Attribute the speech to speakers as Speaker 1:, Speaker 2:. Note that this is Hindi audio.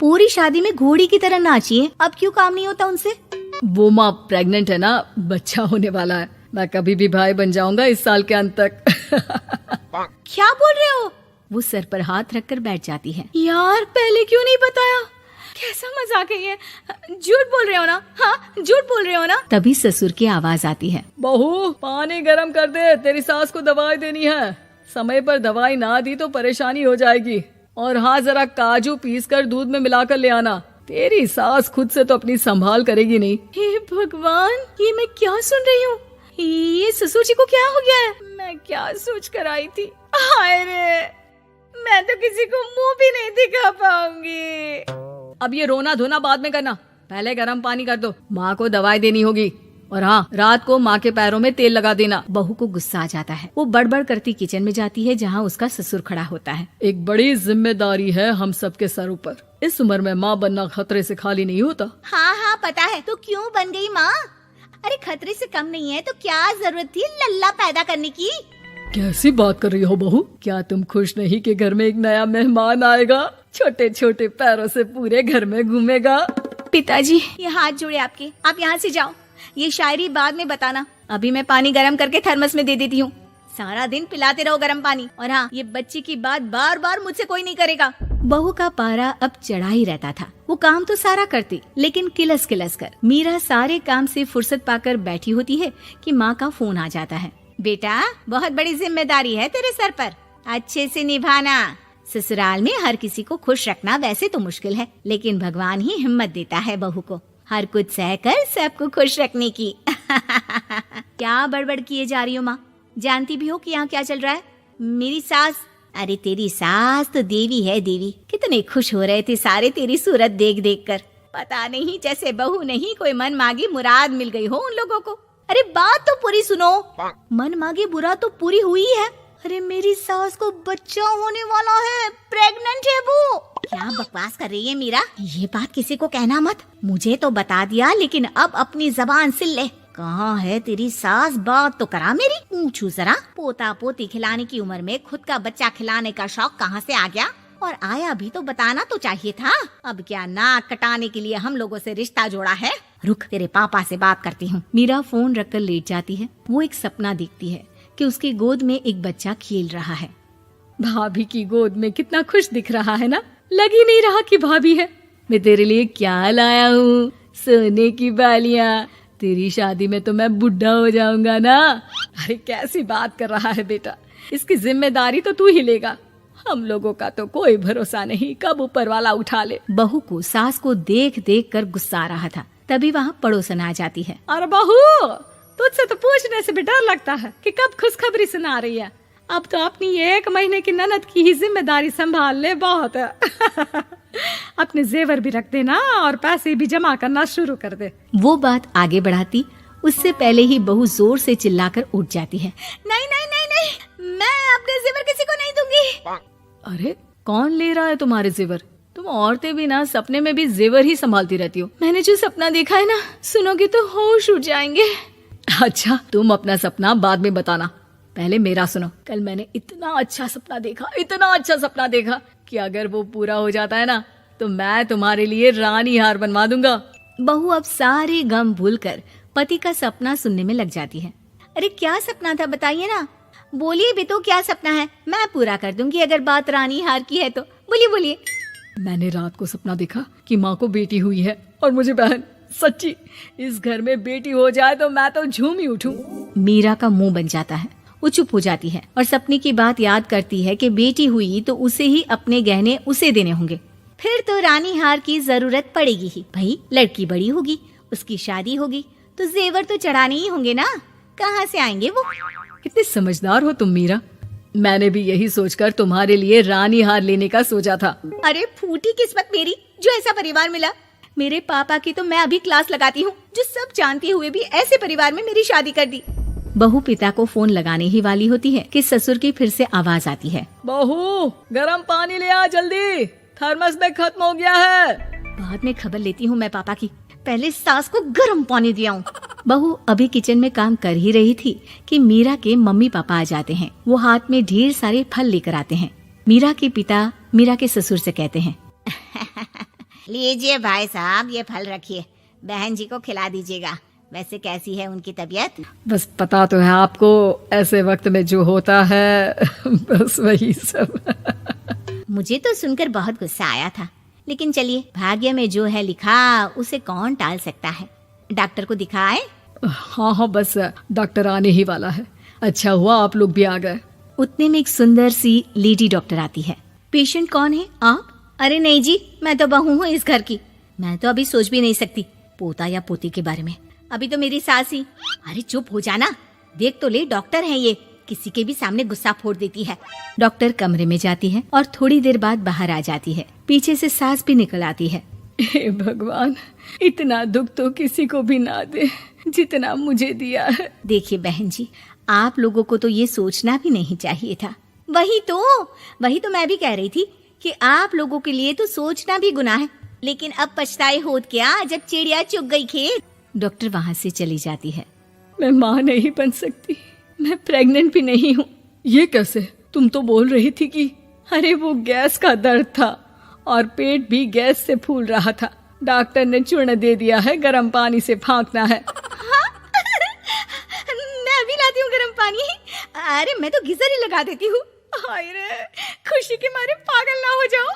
Speaker 1: पूरी शादी में घोड़ी की तरह नाची है, अब क्यों काम नहीं होता उनसे?
Speaker 2: वो माँ प्रेग्नेंट है ना, बच्चा होने वाला है। मैं कभी भी भाई बन जाऊंगा इस साल के अंत तक।
Speaker 1: क्या बोल रहे हो? वो सर पर हाथ रखकर बैठ जाती है। यार पहले क्यों नहीं बताया? कैसा मजाक है ये? झूठ बोल रहे हो ना? हाँ झूठ बोल रहे हो ना? तभी ससुर की आवाज आती है।
Speaker 2: बहू पानी गरम कर दे, तेरी सास को दवाई देनी है। समय पर दवाई ना दी तो परेशानी हो जाएगी। और हाँ, जरा काजू पीस कर दूध में मिलाकर ले आना। तेरी सास खुद से तो अपनी संभाल करेगी नहीं।
Speaker 1: हे भगवान, ये मैं क्या सुन रही हूँ? ये ससुर जी को क्या हो गया है? मैं क्या सोच कर आई थी? हाय रे, मैं तो किसी को मुंह भी नहीं दिखा पाऊंगी।
Speaker 2: अब ये रोना धोना बाद में करना, पहले गर्म पानी कर दो। माँ को दवाई देनी होगी। और हाँ, रात को माँ के पैरों में तेल लगा देना।
Speaker 1: बहू को गुस्सा आ जाता है। वो बड़बड़ करती किचन में जाती है जहाँ उसका ससुर खड़ा होता है।
Speaker 2: एक बड़ी जिम्मेदारी है हम सबके सर ऊपर। इस उम्र में माँ बनना खतरे से खाली नहीं होता।
Speaker 1: हाँ हाँ पता है, तो क्यों बन गई माँ? अरे खतरे से कम नहीं है तो क्या जरूरत थी लल्ला पैदा करने की?
Speaker 2: कैसी बात कर रही हो बहू? क्या तुम खुश नहीं कि घर में एक नया मेहमान आएगा, छोटे छोटे पैरों से पूरे घर में घूमेगा?
Speaker 1: पिताजी ये हाथ जोड़े आपके, आप यहाँ से जाओ। ये शायरी बाद में बताना, अभी मैं पानी गरम करके थर्मस में दे देती हूँ। सारा दिन पिलाते रहो गरम पानी। और हाँ, ये बच्ची की बात बार बार मुझसे कोई नहीं करेगा। बहू का पारा अब चढ़ा ही रहता था। वो काम तो सारा करती, लेकिन किलस किलस कर। मीरा सारे काम से फुर्सत पाकर बैठी होती है कि माँ का फोन आ जाता है। बेटा बहुत बड़ी जिम्मेदारी है तेरे सर पर, अच्छे से निभाना। ससुराल में हर किसी को खुश रखना वैसे तो मुश्किल है, लेकिन भगवान ही हिम्मत देता है बहू को हर कुछ सहकर सबको खुश रखने की। क्या बड़बड़ किए जा रही हो माँ? जानती भी हो कि यहाँ क्या चल रहा है? मेरी सास, अरे तेरी सास तो देवी है देवी। कितने खुश हो रहे थे सारे तेरी सूरत देख देख कर। पता नहीं जैसे बहू नहीं कोई मन मांगी मुराद मिल गई हो उन लोगों को। अरे बात तो पूरी सुनो। मन मांगी बुरा तो पूरी हुई है। अरे मेरी सास को बच्चा होने वाला है, प्रेग्नेंट है वो। क्या बकवास कर रही है मीरा? ये बात किसी को कहना मत। मुझे तो बता दिया, लेकिन अब अपनी जबान सिल ले। कहाँ है तेरी सास? बात तो करा मेरी। पूछू जरा, पोता पोती खिलाने की उम्र में खुद का बच्चा खिलाने का शौक कहाँ से आ गया? और आया भी तो बताना तो चाहिए था। अब क्या नाक कटाने के लिए हम लोगों से रिश्ता जोड़ा है? रुक, तेरे पापा से बात करती हूँ। मीरा फोन रखकर लेट जाती है। वो एक सपना देखती है कि उसकी गोद में एक बच्चा खेल रहा है।
Speaker 2: भाभी की गोद में कितना खुश दिख रहा है ना? लग ही नहीं रहा कि भाभी है। मैं तेरे लिए क्या लाया हूँ, सोने की बालियाँ। तेरी शादी में तो मैं बुढ़ा हो जाऊंगा ना। अरे कैसी बात कर रहा है बेटा, इसकी जिम्मेदारी तो तू ही लेगा। हम लोगों का तो कोई भरोसा नहीं, कब ऊपर वाला उठा ले।
Speaker 1: बहू को सास को देख देख कर गुस्सा आ रहा था। तभी वहाँ पड़ोसन आ जाती है।
Speaker 2: अरे बहू, तुझसे तो पूछने से भी डर लगता है कि कब खुशखबरी सुना रही है। अब तो अपनी 1 महीने की ननद की ही जिम्मेदारी संभाल ले, बहुत है। अपने जेवर भी रख देना और पैसे भी जमा करना शुरू कर दे।
Speaker 1: वो बात आगे बढ़ाती उससे पहले ही बहू जोर से चिल्लाकर उठ जाती है। नहीं नहीं नहीं नहीं, मैं अपने जेवर किसी को नहीं दूंगी।
Speaker 2: अरे कौन ले रहा है तुम्हारे जेवर? तुम औरतें भी ना सपने में भी जेवर ही संभालती रहती हो।
Speaker 1: मैंने जो सपना देखा है ना, सुनोगे तो होश उड़ जाएंगे।
Speaker 2: अच्छा, तुम अपना सपना बाद में बताना, पहले मेरा सुनो। कल मैंने इतना अच्छा सपना देखा, इतना अच्छा सपना देखा कि अगर वो पूरा हो जाता है ना तो मैं तुम्हारे लिए रानी हार बनवा दूंगा।
Speaker 1: बहू अब सारे गम भूलकर पति का सपना सुनने में लग जाती है। अरे क्या सपना था बताइए ना, बोलिए भी तो, क्या सपना है? मैं पूरा कर दूंगी अगर बात रानी हार की है तो। बोलिए बोलिए।
Speaker 2: मैंने रात को सपना देखा कि माँ को बेटी हुई है और मुझे बहन। सच्ची, इस घर में बेटी हो जाए तो मैं तो झूम ही उठूं।
Speaker 1: मीरा का मुंह बन जाता है। वो चुप हो जाती है और सपने की बात याद करती है कि बेटी हुई तो उसे ही अपने गहने उसे देने होंगे। फिर तो रानी हार की जरूरत पड़ेगी ही। भाई लड़की बड़ी होगी, उसकी शादी होगी तो जेवर तो चढ़ाने ही होंगे ना, कहाँ से आएंगे वो?
Speaker 2: कितने समझदार हो तुम मीरा। मैंने भी यही सोचकर तुम्हारे लिए रानी हार लेने का सोचा था।
Speaker 1: अरे फूटी किस्मत मेरी जो ऐसा परिवार मिला। मेरे पापा की तो मैं अभी क्लास लगाती हूँ, जो सब जानते हुए भी ऐसे परिवार में मेरी शादी कर दी। बहू पिता को फोन लगाने ही वाली होती है कि ससुर की फिर से आवाज आती है।
Speaker 2: बहू गरम पानी ले आ जल्दी, थर्मस में खत्म हो गया है।
Speaker 1: बाद में खबर लेती हूँ मैं पापा की, पहले सास को गर्म पानी दिया हूँ। बहू अभी किचन में काम कर ही रही थी कि मीरा के मम्मी पापा आ जाते हैं। वो हाथ में ढेर सारे फल लेकर आते हैं। मीरा के पिता मीरा के ससुर से कहते हैं, लीजिए भाई साहब, ये फल रखिए, बहन जी को खिला दीजिएगा। वैसे कैसी है उनकी तबीयत?
Speaker 2: बस पता तो है आपको, ऐसे वक्त में जो होता है बस वही सब।
Speaker 1: मुझे तो सुनकर बहुत गुस्सा आया था, लेकिन चलिए, भाग्य में जो है लिखा उसे कौन टाल सकता है। डॉक्टर को दिखाए?
Speaker 2: हाँ, बस डॉक्टर आने ही वाला है। अच्छा हुआ आप लोग भी आ गए।
Speaker 1: उतने में एक सुंदर सी लेडी डॉक्टर आती है। पेशेंट कौन है आप? अरे नहीं जी, मैं तो बहू हूँ इस घर की। मैं तो अभी सोच भी नहीं सकती पोता या पोती के बारे में। अभी तो मेरी सास ही। अरे चुप हो जाना, देख तो ले, डॉक्टर है ये, किसी के भी सामने गुस्सा फोड़ देती है। डॉक्टर कमरे में जाती है और थोड़ी देर बाद बाहर आ जाती है। पीछे से सास भी निकल आती है।
Speaker 2: हे भगवान, इतना दुख तो किसी को भी ना दे जितना मुझे दिया है।
Speaker 1: देखिए बहन जी, आप लोगों को तो ये सोचना भी नहीं चाहिए था। वही तो मैं भी कह रही थी कि आप लोगों के लिए तो सोचना भी गुनाह है, लेकिन अब पछताए होत क्या जब चिड़िया चुग गई खेत। डॉक्टर वहाँ से चली जाती है।
Speaker 2: मैं माँ नहीं बन सकती, मैं प्रेग्नेंट भी नहीं हूँ। ये कैसे? तुम तो बोल रही थी कि अरे वो गैस का दर्द था और पेट भी गैस से फूल रहा था। डॉक्टर ने चूर्ण दे दिया है, गर्म पानी से फाँकना है।
Speaker 1: मैं अभी लाती हूँ गर्म पानी। अरे मैं तो गीजर ही लगा देती हूँ।
Speaker 2: हाय रे, खुशी के मारे पागल ना हो जाओ।